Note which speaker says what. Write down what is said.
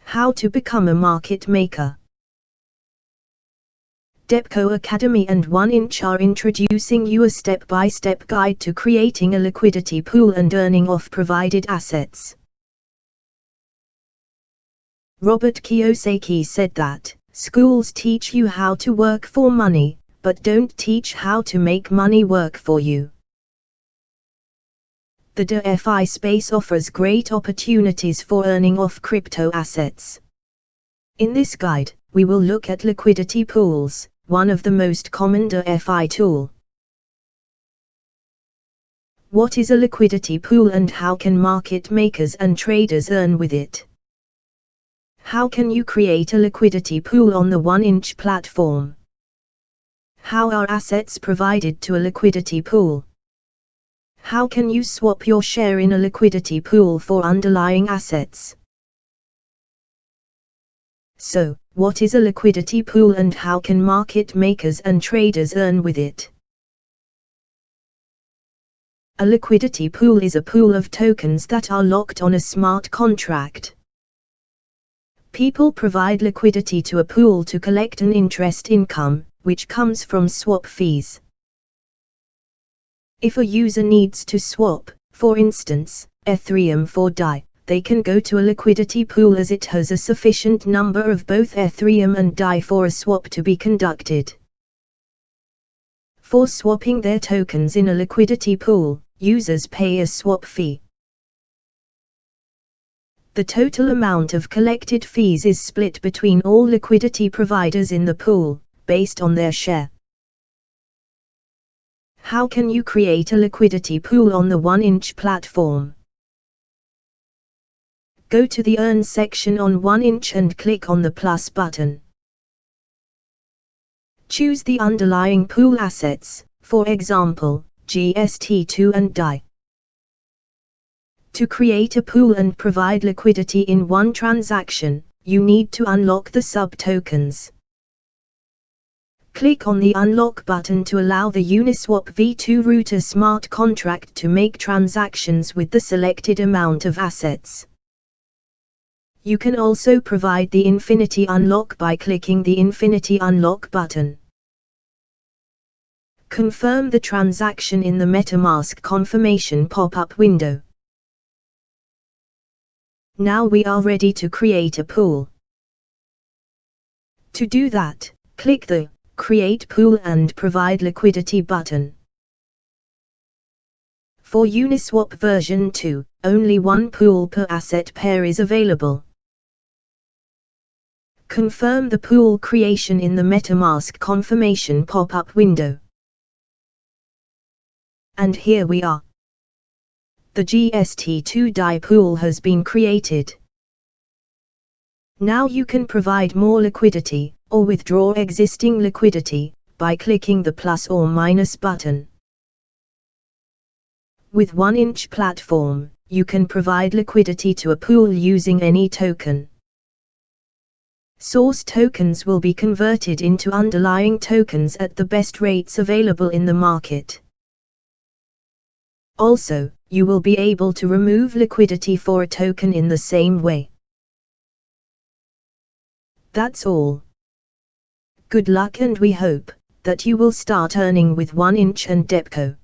Speaker 1: How to become a market maker. Depco Academy and 1inch are introducing you a step-by-step guide to creating a liquidity pool and earning off provided assets. Robert Kiyosaki said that, schools teach you how to work for money, but don't teach how to make money work for you. The DeFi space offers great opportunities for earning off crypto assets. In this guide, we will look at liquidity pools, one of the most common DeFi tool. What is a liquidity pool and how can market makers and traders earn with it? How can you create a liquidity pool on the 1inch platform? How are assets provided to a liquidity pool? How can you swap your share in a liquidity pool for underlying assets? So, what is a liquidity pool and how can market makers and traders earn with it? A liquidity pool is a pool of tokens that are locked on a smart contract. People provide liquidity to a pool to collect an interest income, which comes from swap fees. If a user needs to swap, for instance, Ethereum for DAI, they can go to a liquidity pool as it has a sufficient number of both Ethereum and DAI for a swap to be conducted. For swapping their tokens in a liquidity pool, users pay a swap fee. The total amount of collected fees is split between all liquidity providers in the pool, based on their share. How can you create a liquidity pool on the 1inch platform? Go to the Earn section on 1inch and click on the plus button. Choose the underlying pool assets, for example, GST2 and DAI. To create a pool and provide liquidity in one transaction, you need to unlock the sub-tokens. Click on the Unlock button to allow the Uniswap v2 router smart contract to make transactions with the selected amount of assets. You can also provide the Infinity Unlock by clicking the Infinity Unlock button. Confirm the transaction in the MetaMask confirmation pop-up window. Now we are ready to create a pool. To do that, click the Create Pool and Provide Liquidity button. For Uniswap version 2, only one pool per asset pair is available. Confirm the pool creation in the MetaMask confirmation pop-up window. And here we are. The GST2 DAI pool has been created. Now you can provide more liquidity, or withdraw existing liquidity, by clicking the plus or minus button. With 1inch platform, you can provide liquidity to a pool using any token. Source tokens will be converted into underlying tokens at the best rates available in the market. Also, you will be able to remove liquidity for a token in the same way. That's all. Good luck and we hope that you will start earning with 1inch and Depco.